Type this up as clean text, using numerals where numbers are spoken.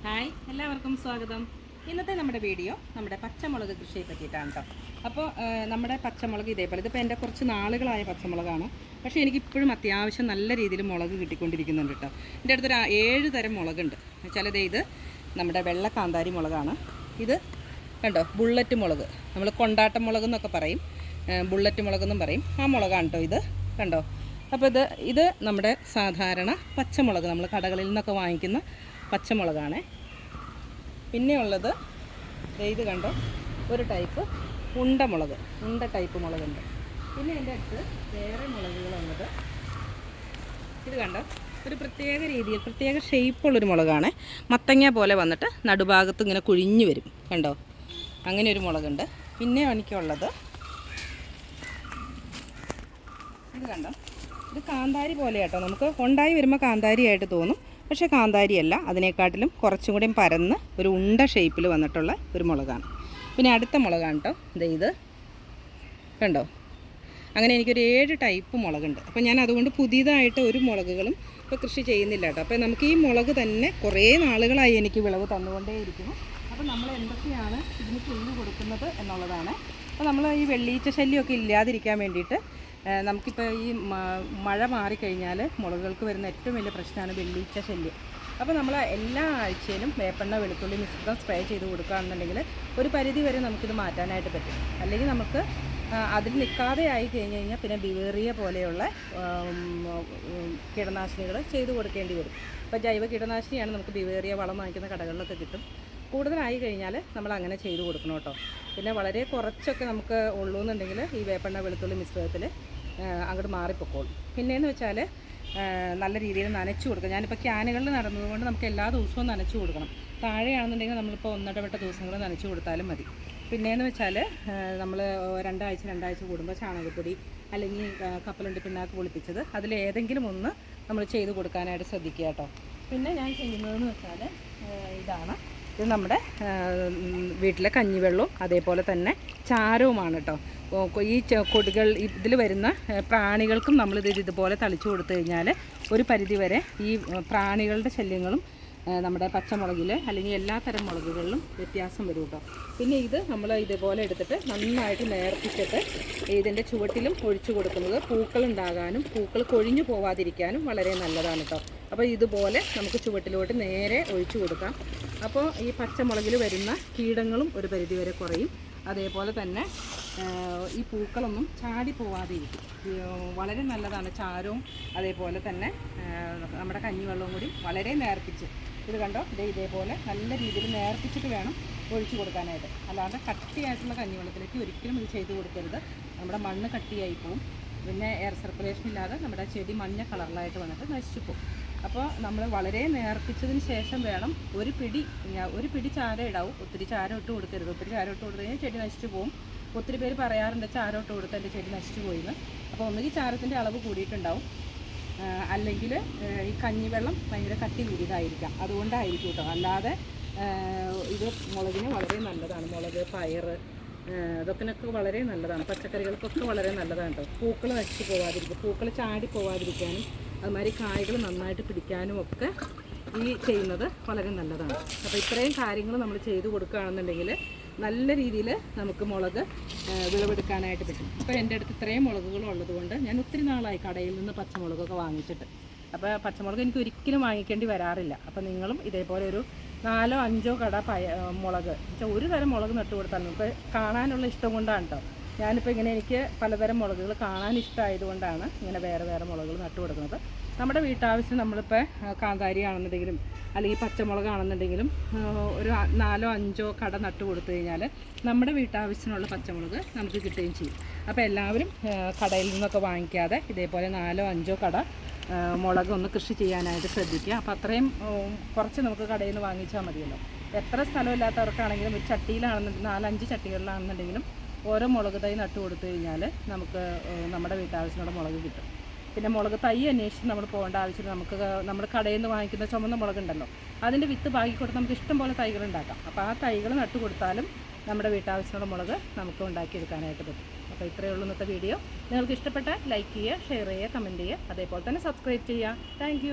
Hi, എല്ലാവർക്കും സ്വാഗതം. ഇന്നത്തെ നമ്മുടെ വീഡിയോ നമ്മുടെ പച്ചമുളക് കൃഷിയെ പറ്റിയിട്ടാണ് കേട്ടോ. അപ്പോൾ നമ്മുടെ പച്ചമുളക് ഇതേപോലെ ഇതിപ്പോൾ എൻ്റെ കുറച്ച് നാളുകളായ പച്ചമുളകാണ്. പക്ഷേ എനിക്കിപ്പോഴും അത്യാവശ്യം നല്ല രീതിയിൽ മുളക് കിട്ടിക്കൊണ്ടിരിക്കുന്നുണ്ട് കേട്ടോ. എൻ്റെ അടുത്തൊരു 7 തരം മുളകുണ്ട്. ചിലത് ഇത് നമ്മുടെ വെള്ള കാന്താരി മുളകാണ്. ഇത് കണ്ടോ, ബുള്ളറ്റ് മുളക്, നമ്മൾ കൊണ്ടാട്ടം മുളക് എന്നൊക്കെ പറയും, ബുള്ളറ്റ് മുളകെന്നും പറയും. ആ മുളകാണ് കേട്ടോ ഇത്, കണ്ടോ. അപ്പോൾ ഇത് നമ്മുടെ സാധാരണ പച്ചമുളക്, നമ്മൾ കടകളിൽ നിന്നൊക്കെ വാങ്ങിക്കുന്ന പച്ചമുളകാണ്. പിന്നെ ഉള്ളത് ഇത് കണ്ടോ, ഒരു ടൈപ്പ് ഉണ്ടമുളക്, ഉണ്ട ടൈപ്പ് മുളകുണ്ട്. പിന്നെ എൻ്റെ അടുത്ത് വേറെ മുളകുകളുള്ളത് ഇത് കണ്ടോ, ഒരു പ്രത്യേക രീതിയിൽ പ്രത്യേക ഷേപ്പുള്ളൊരു മുളകാണ്. മത്തങ്ങ പോലെ വന്നിട്ട് നടുഭാഗത്ത് ഇങ്ങനെ കുഴിഞ്ഞു വരും, കണ്ടോ, അങ്ങനെ ഒരു മുളകുണ്ട്. പിന്നെ എനിക്കുള്ളത് ഇത് കണ്ടോ, ഇത് കാന്താരി പോലെ കേട്ടോ. നമുക്ക് ഉണ്ടായി വരുമ്പോൾ കാന്താരി ആയിട്ട് തോന്നും, പക്ഷേ കാന്താരിയല്ല, അതിനെക്കാട്ടിലും കുറച്ചും കൂടി പരന്ന് ഒരു ഉണ്ട ഷേപ്പിൽ വന്നിട്ടുള്ള ഒരു മുളകാണ്. പിന്നെ അടുത്ത മുളകാണ് കേട്ടോ, ഇത് കണ്ടോ. അങ്ങനെ എനിക്കൊരു 7 ടൈപ്പ് മുളകുണ്ട്. അപ്പോൾ ഞാൻ അതുകൊണ്ട് പുതിയതായിട്ട് ഒരു മുളകുകളും ഇപ്പോൾ കൃഷി ചെയ്യുന്നില്ല കേട്ടോ. അപ്പോൾ നമുക്ക് ഈ മുളക് തന്നെ കുറേ നാളുകളായി എനിക്ക് വിളവ് തന്നുകൊണ്ടേയിരിക്കുന്നു. അപ്പോൾ നമ്മൾ എന്തൊക്കെയാണ് ഇതിന് ചെയ്ത് കൊടുക്കുന്നത് എന്നുള്ളതാണ്. അപ്പോൾ നമ്മൾ ഈ വെള്ളീച്ച ശല്യമൊക്കെ ഇല്ലാതിരിക്കാൻ വേണ്ടിയിട്ട് നമുക്കിപ്പോൾ ഈ മഴ മാറിക്കഴിഞ്ഞാൽ മുളകുകൾക്ക് വരുന്ന ഏറ്റവും വലിയ പ്രശ്നമാണ് വെള്ളീച്ച ശല്യം. അപ്പോൾ നമ്മൾ എല്ലാ ആഴ്ചയിലും വേപ്പെണ്ണ വെളുത്തുള്ളി മിശ്രിതം സ്പ്രേ ചെയ്ത് കൊടുക്കുകയാണെന്നുണ്ടെങ്കിൽ ഒരു പരിധി വരെ നമുക്കിത് മാറ്റാനായിട്ട് പറ്റും. അല്ലെങ്കിൽ നമുക്ക് അതിൽ നിൽക്കാതെ ആയി കഴിഞ്ഞ് കഴിഞ്ഞാൽ പിന്നെ ബിവേറിയ പോലെയുള്ള കീടനാശിനികൾ ചെയ്ത് കൊടുക്കേണ്ടി വരും. ഇപ്പോൾ ജൈവ കീടനാശിനിയാണ് നമുക്ക് ബിവേറിയ വളം വാങ്ങിക്കുന്ന കടകളിലൊക്കെ കിട്ടും. കൂടുതലായി കഴിഞ്ഞാൽ നമ്മൾ അങ്ങനെ ചെയ്ത് കൊടുക്കണം കേട്ടോ. പിന്നെ വളരെ കുറച്ചൊക്കെ നമുക്ക് ഉള്ളൂ എന്നുണ്ടെങ്കിൽ ഈ വേപ്പെണ്ണ വെളുത്തുള്ളി മിശ്രിതത്തിൽ അങ്ങോട്ട് മാറിപ്പോക്കോളും. പിന്നെയെന്ന് വെച്ചാൽ നല്ല രീതിയിൽ നനച്ചു കൊടുക്കുക. ഞാനിപ്പോൾ ക്യാനുകളിൽ നടന്നതുകൊണ്ട് നമുക്ക് എല്ലാ ദിവസവും നനച്ചു കൊടുക്കണം. താഴെയാണെന്നുണ്ടെങ്കിൽ നമ്മളിപ്പോൾ ഒന്നിടവിട്ട ദിവസങ്ങൾ നനച്ചു കൊടുത്താലും മതി. പിന്നെയെന്ന് വെച്ചാൽ നമ്മൾ രണ്ടാഴ്ച കൂടുമ്പോൾ ചാണകപ്പൊടി അല്ലെങ്കിൽ കപ്പലണ്ടി പിണ്ണാക്ക് പൊളിപ്പിച്ചത് അതിലേതെങ്കിലും ഒന്ന് നമ്മൾ ചെയ്ത് കൊടുക്കാനായിട്ട് ശ്രദ്ധിക്കുക കേട്ടോ. പിന്നെ ഞാൻ ചെയ്യുന്നതെന്ന് വെച്ചാൽ ഇതാണ്, ഇത് നമ്മുടെ വീട്ടിലെ കഞ്ഞിവെള്ളവും അതേപോലെ തന്നെ ചാരവുമാണ് കേട്ടോ. ഈ കൊടികൾ ഇതിൽ വരുന്ന പ്രാണികൾക്കും നമ്മളിത് ഇതുപോലെ തളിച്ചു കൊടുത്തു കഴിഞ്ഞാൽ ഒരു പരിധിവരെ ഈ പ്രാണികളുടെ ശല്യങ്ങളും നമ്മുടെ പച്ചമുളകിൽ അല്ലെങ്കിൽ എല്ലാ തരം മുളകുകളിലും വ്യത്യാസം വരും കേട്ടോ. പിന്നെ ഇത് നമ്മൾ ഇതുപോലെ എടുത്തിട്ട് നന്നായിട്ട് നേർപ്പിച്ചിട്ട് ഇതിൻ്റെ ചുവട്ടിലും ഒഴിച്ചു കൊടുക്കുന്നത് പൂക്കളുണ്ടാകാനും പൂക്കൾ കൊഴിഞ്ഞു പോവാതിരിക്കാനും വളരെ നല്ലതാണ് കേട്ടോ. അപ്പോൾ ഇതുപോലെ നമുക്ക് ചുവട്ടിലോട്ട് നേരെ ഒഴിച്ചു കൊടുക്കാം. അപ്പോൾ ഈ പച്ചമുളകിൽ വരുന്ന കീടങ്ങളും ഒരു പരിധിവരെ കുറയും. അതേപോലെ തന്നെ ഈ പൂക്കളൊന്നും ചാടി പോവാതിരിക്കും. വളരെ നല്ലതാണ് ചാരവും അതേപോലെ തന്നെ നമ്മുടെ കഞ്ഞിവെള്ളവും കൂടി വളരെ നേർപ്പിച്ച്, ഇത് കണ്ടോ, ഇതേപോലെ നല്ല രീതിയിൽ നേർപ്പിച്ചിട്ട് വേണം ഒഴിച്ചു കൊടുക്കാനായിട്ട്. അല്ലാണ്ട് കട്ടിയായിട്ടുള്ള കഞ്ഞിവെള്ളത്തിലേക്ക് ഒരിക്കലും ഇത് ചെയ്ത് കൊടുക്കരുത്. നമ്മുടെ മണ്ണ് കട്ടിയായി പോവും. പിന്നെ എയർ സർക്കുലേഷൻ ഇല്ലാതെ നമ്മുടെ ചെടി മഞ്ഞ കളറിലായിട്ട് വന്നിട്ട് നശിച്ചു പോകും. അപ്പോൾ നമ്മൾ വളരെ നേർപ്പിച്ചതിന് ശേഷം വേണം ഒരു പിടി ചാരം ഇടാവും. ഒത്തിരി ചാരം ഇട്ട് കൊടുക്കരുത്. ഒത്തിരി ചാരം ഇട്ട് കൊടുത്തു കഴിഞ്ഞാൽ ചെടി നശിച്ചു പോകും. ഒത്തിരി പേര് പറയാറുണ്ട് ചാരം ഇട്ട് കൊടുത്ത് എൻ്റെ ചെടി നശിച്ചു പോയിന്ന്. അപ്പോൾ ഒന്നുകിൽ ചാരത്തിൻ്റെ അളവ് കൂടിയിട്ടുണ്ടാവും, അല്ലെങ്കിൽ ഈ കഞ്ഞിവെള്ളം ഭയങ്കര കട്ടി കൂടിയതായിരിക്കാം, അതുകൊണ്ടായിരിക്കും കേട്ടോ. അല്ലാതെ ഇത് മുളകിന് വളരെ നല്ലതാണ്. മുളക്, പയർ, അതൊക്കെ വളരെ നല്ലതാണ്. പച്ചക്കറികൾക്കൊക്കെ വളരെ നല്ലതാണ് കേട്ടോ. പൂക്കൾ നശിച്ചു പോകാതിരിക്കും, പൂക്കൾ ചാടി പോകാതിരിക്കാനും അതുമാതിരി കായ്കൾ നന്നായിട്ട് പിടിക്കാനും ഒക്കെ ഈ ചെയ്യുന്നത് വളരെ നല്ലതാണ്. അപ്പോൾ ഇത്രയും കാര്യങ്ങൾ നമ്മൾ ചെയ്ത് കൊടുക്കുകയാണെന്നുണ്ടെങ്കിൽ നല്ല രീതിയിൽ നമുക്ക് മുളക് വിളവെടുക്കാനായിട്ട് പറ്റും. ഇപ്പോൾ എൻ്റെ അടുത്ത് ഇത്രയും മുളകുകളുള്ളത് കൊണ്ട് ഞാൻ ഒത്തിരി നാളായി കടയിൽ നിന്ന് പച്ചമുളകൊക്കെ വാങ്ങിച്ചിട്ട്. അപ്പോൾ പച്ചമുളക് എനിക്ക് ഒരിക്കലും വാങ്ങിക്കേണ്ടി വരാറില്ല. അപ്പോൾ നിങ്ങളും ഇതേപോലെ ഒരു 4-5 കട മുളക് വെച്ചാൽ ഒരു തരം മുളക് നട്ടു കൊടുത്താൽ നമുക്ക് കാണാനുള്ള ഇഷ്ടം കൊണ്ടാണ് കേട്ടോ. ഞാനിപ്പോൾ ഇങ്ങനെ എനിക്ക് പലതരം മുളകുകൾ കാണാൻ ഇഷ്ടമായതുകൊണ്ടാണ് ഇങ്ങനെ വേറെ വേറെ മുളകുകൾ നട്ടു കൊടുക്കുന്നത്. നമ്മുടെ വീട്ടാവശ്യം നമ്മളിപ്പോൾ കാന്താരി ആണെന്നുണ്ടെങ്കിലും അല്ലെങ്കിൽ പച്ചമുളകാണെന്നുണ്ടെങ്കിലും ഒരു 4-5 കട നട്ടു കൊടുത്തു കഴിഞ്ഞാൽ നമ്മുടെ വീട്ടാവശ്യത്തിനുള്ള പച്ചമുളക് നമുക്ക് കിട്ടുകയും ചെയ്യും. അപ്പോൾ എല്ലാവരും കടയിൽ നിന്നൊക്കെ വാങ്ങിക്കാതെ ഇതേപോലെ 4-5 കട മുളക് ഒന്ന് കൃഷി ചെയ്യാനായിട്ട് ശ്രദ്ധിക്കുക. അപ്പോൾ അത്രയും കുറച്ച് നമുക്ക് കടയിൽ നിന്ന് വാങ്ങിച്ചാൽ മതിയല്ലോ. എത്ര സ്ഥലമില്ലാത്തവർക്കാണെങ്കിലും ഒരു ചട്ടിയിലാണെന്നുണ്ടെങ്കിൽ 4-5 ചട്ടികളിലാണെന്നുണ്ടെങ്കിലും ഓരോ മുളക് തൈ നട്ടു കൊടുത്തു കഴിഞ്ഞാൽ നമുക്ക് നമ്മുടെ വീട്ടാവശ്യത്തിനുള്ള മുളക് കിട്ടും. പിന്നെ മുളക് തൈ അന്വേഷിച്ച് നമ്മൾ പോകേണ്ട ആവശ്യമില്ല. നമ്മൾ കടയിൽ നിന്ന് വാങ്ങിക്കുന്ന ചുമന്ന മുളകുണ്ടല്ലോ, അതിൻ്റെ വിത്ത് ബാക്കി കൊടുത്ത് നമുക്ക് ഇഷ്ടം പോലെ തൈകൾ ഉണ്ടാക്കാം. അപ്പോൾ ആ തൈകൾ നട്ടു കൊടുത്താലും നമ്മുടെ വീട്ടാവശ്യത്തിനുള്ള മുളക് നമുക്ക് ഉണ്ടാക്കിയെടുക്കാനായിട്ട് പറ്റും. അപ്പോൾ ഇത്രയേ ഉള്ളൂ ഇന്നത്തെ വീഡിയോ. നിങ്ങൾക്ക് ഇഷ്ടപ്പെട്ടാൽ ലൈക്ക് ചെയ്യുക, ഷെയർ ചെയ്യുക, കമൻറ്റ് ചെയ്യുക, അതേപോലെ തന്നെ സബ്സ്ക്രൈബ് ചെയ്യുക. താങ്ക്